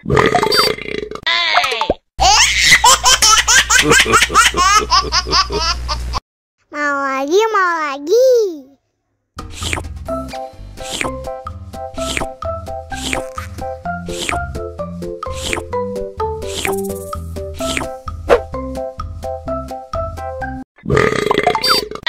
Mau lagi, mau lagi. Wow.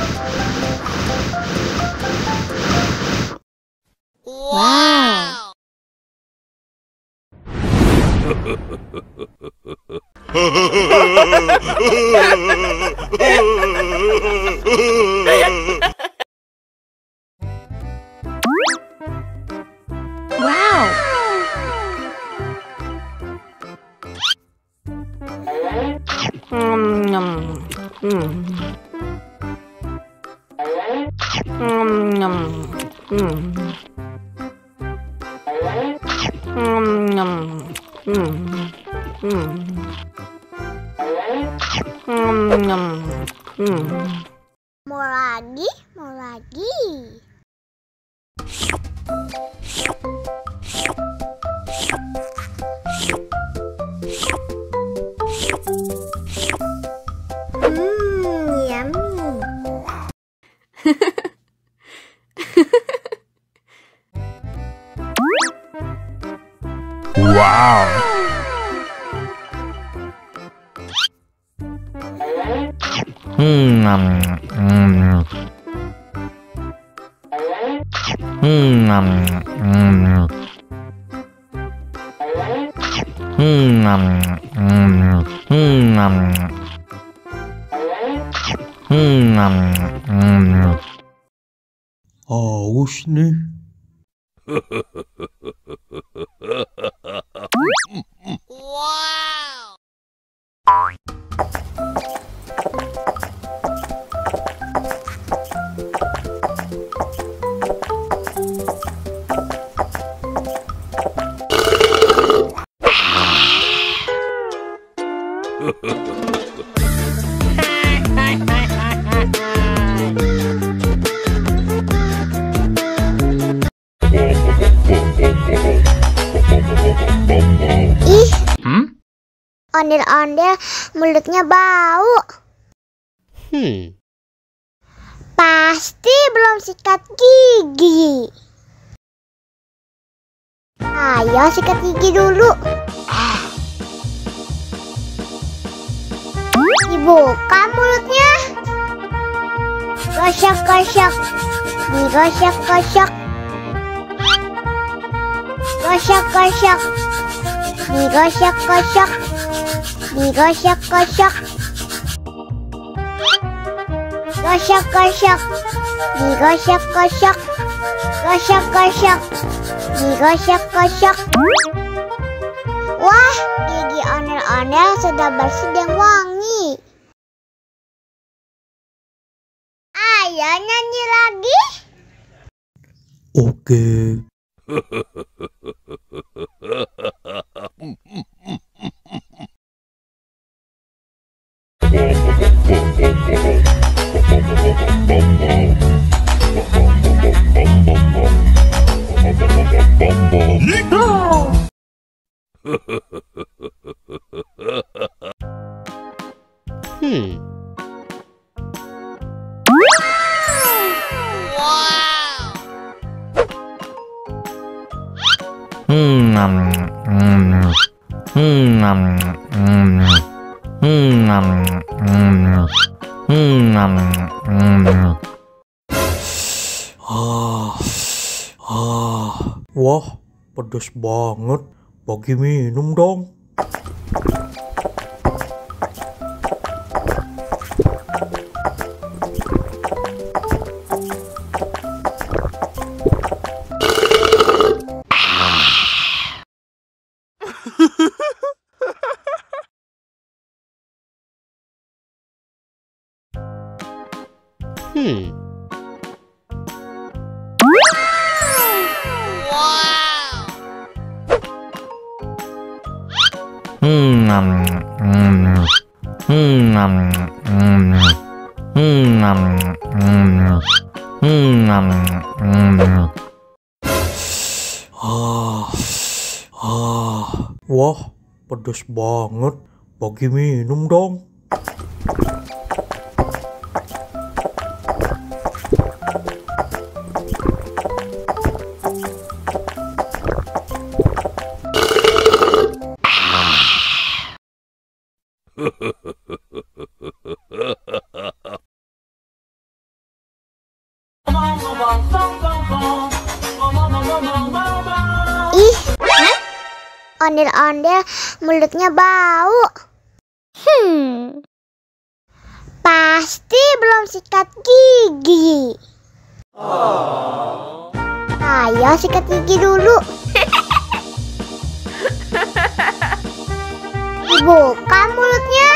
Wow. Mau lagi, mau lagi. Yummy. Wow. Haus nih. Wow. Ih, ondel-ondel mulutnya bau. Pasti belum sikat gigi. Ayo sikat gigi dulu. Dibuka mulutnya. Gosok-gosok. Digosok-gosok. Gosok-gosok. Digosok-gosok. Digosok-gosok. Gosok-gosok. Digosok-gosok. Gosok-gosok. Digosok-gosok. Wah, gigi ondel-ondel sudah bersih dan wangi. Ayo nyanyi lagi. Oke. Wah, pedas banget. Bagi minum dong. Wah, pedes banget. Bagi minum dong. Ih, ondel-ondel mulutnya bau. Pasti belum sikat gigi. Ayo sikat gigi dulu. Dibuka mulutnya.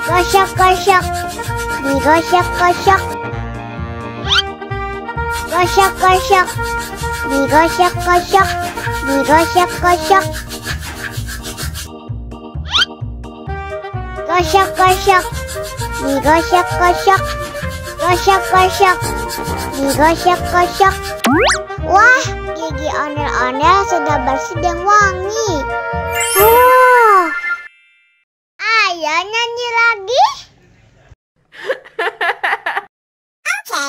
Gosok-gosok. Digosok-gosok. Gosok-gosok. Digosok-gosok. Digosok-gosok. Gosok-gosok. Digosok-gosok. Gosok-gosok. Digosok-gosok. Wah, gigi ondel-ondel sudah bersih dan wangi. Ayo nyanyi lagi. Oke.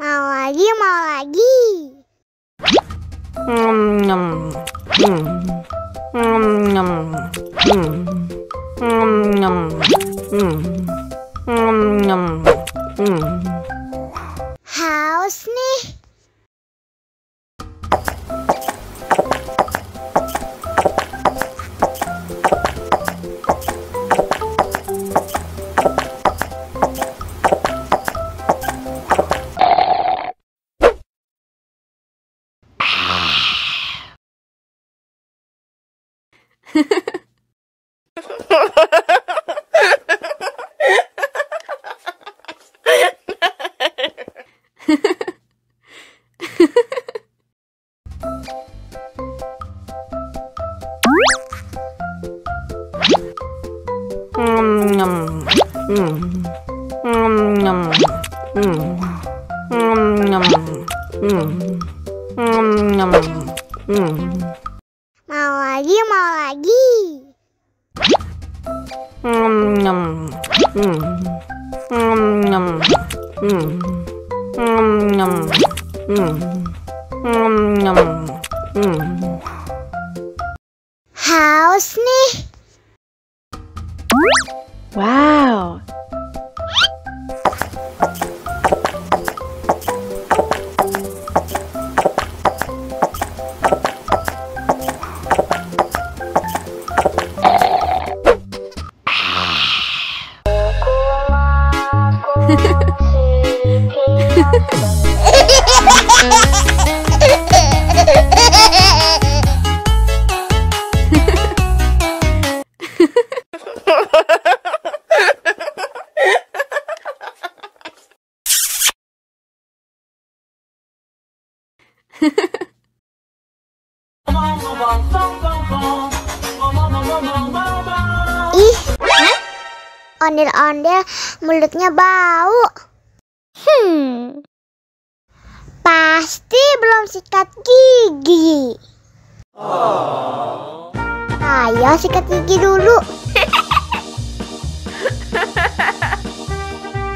Mau lagi, mau lagi. Haus nih. Mau lagi, mau lagi. Haus nih. Wow. Ih, ondel-ondel mulutnya bau. Pasti belum sikat gigi. Ayo sikat gigi dulu.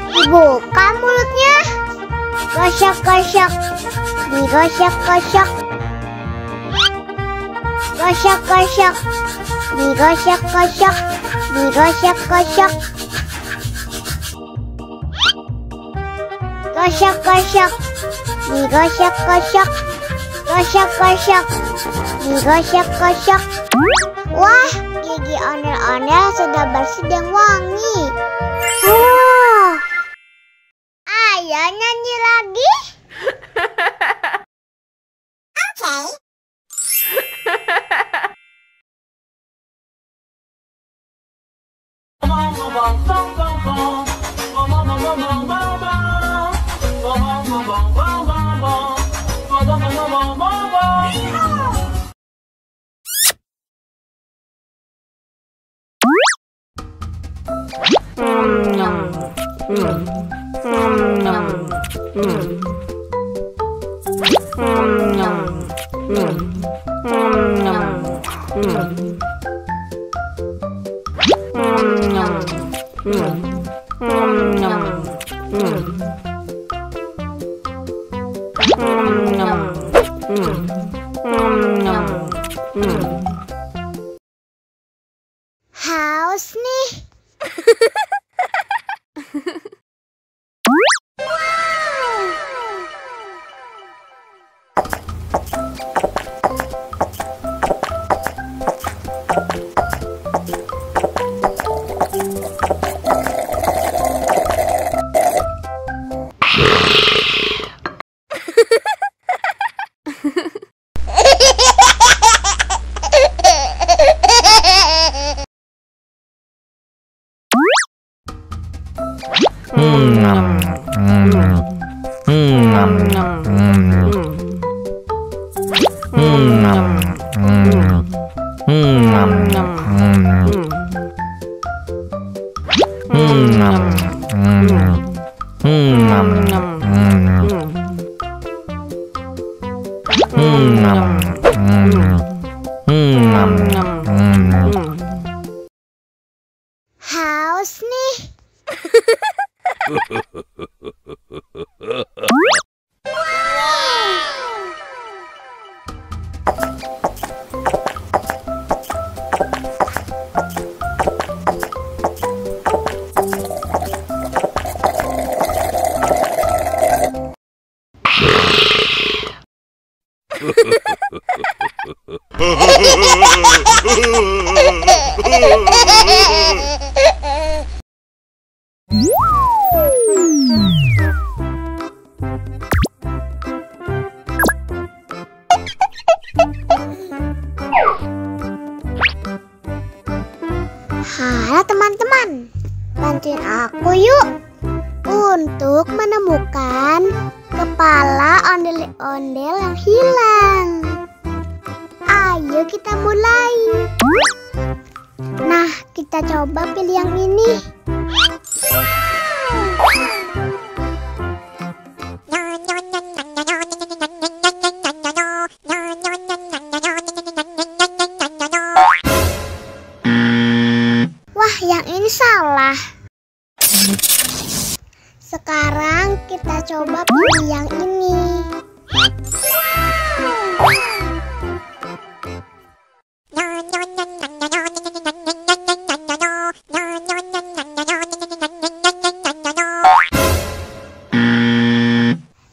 Dibuka mulutnya. Gosok-gosok. Digosok-gosok. Gosok-gosok. Digosok-gosok. Digosok-gosok. Gosok-gosok, digosok-gosok, gosok-gosok, digosok-gosok. Wah, gigi ondel-ondel sudah bersih dan wangi. Ayo nyanyi lagi. Oke. Haus nih. Haus nih. Halo teman-teman, bantuin aku yuk untuk menemukan kepala ondel-ondel yang hilang. Ayo kita mulai. Nah, kita coba pilih yang ini. Wah, yang ini salah. Sekarang kita coba pilih yang ini.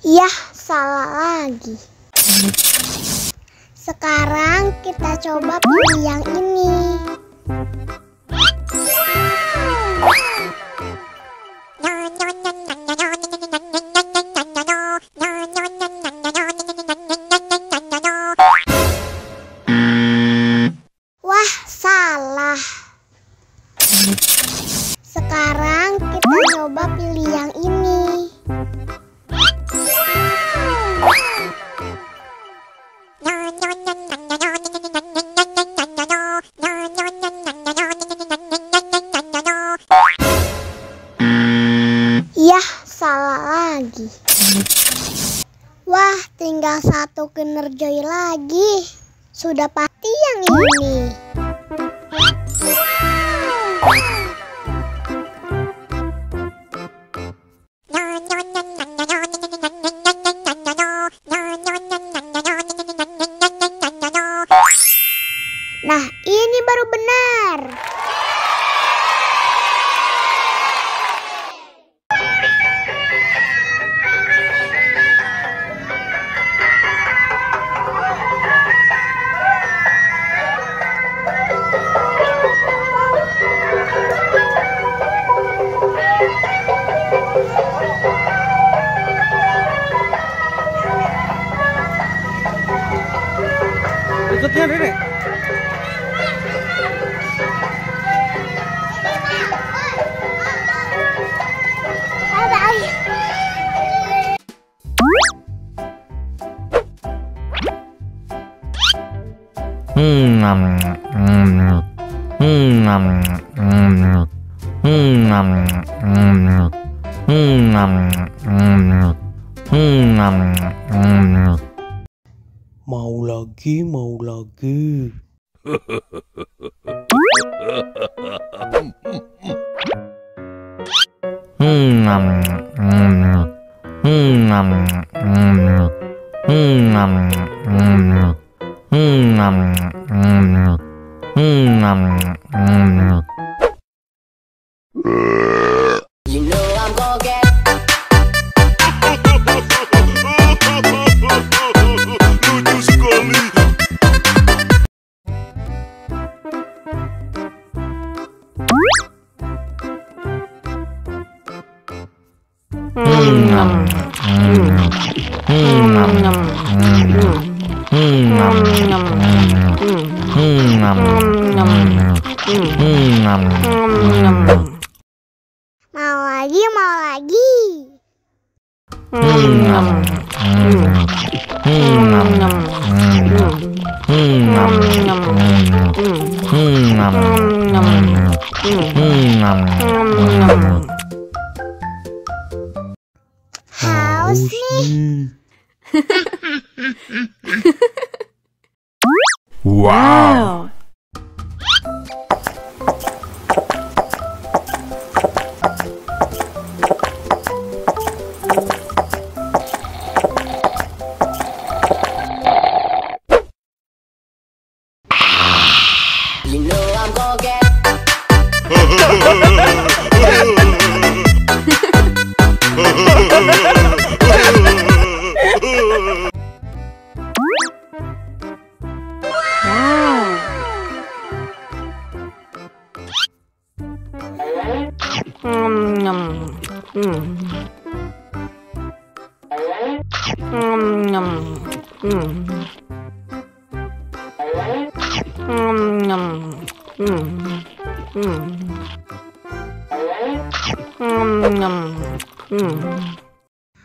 Yah, salah lagi. Sekarang kita coba pilih yang ini. Wah, salah. Sekarang kita coba pilih yang ini. Yah, salah lagi. Wah, tinggal satu Kinder-Joy lagi. Sudah pasti yang ini. Nah, ini baru benar. Mau lagi, mau lagi. Mau lagi, mau lagi. Haus nih. Wow.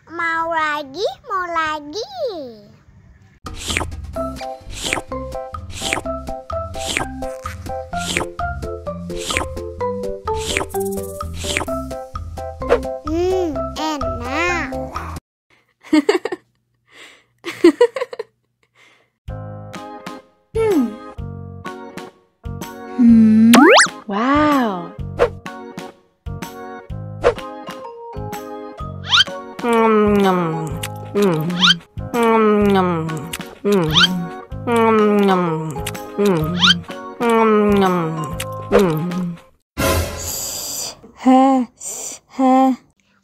Mau lagi, mau lagi. Enak. Wow.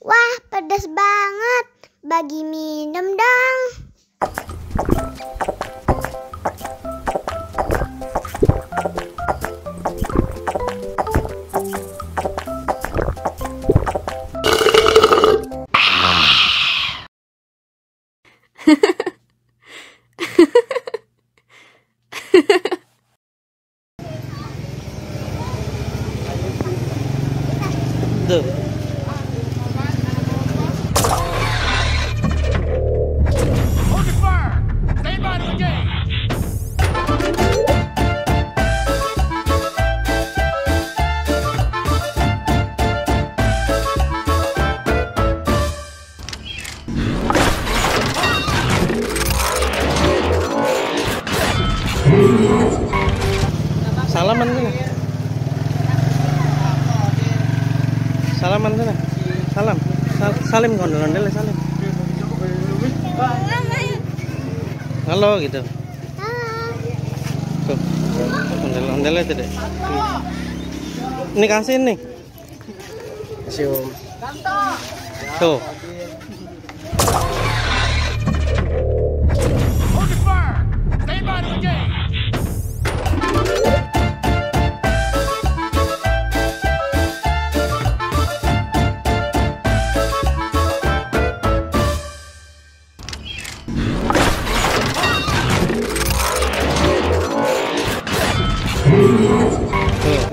Wah, pedas banget. Bagi minum dong. Tuh. Salaman sana. Salaman sana. Salam. Salim kondol-kondol salim. Halo gitu. Tuh. Kondol-kondol itu deh. Ini kasih nih. Kasih Om. Tuh.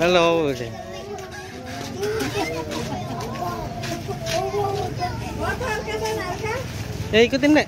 Halo. Ya ikutin deh.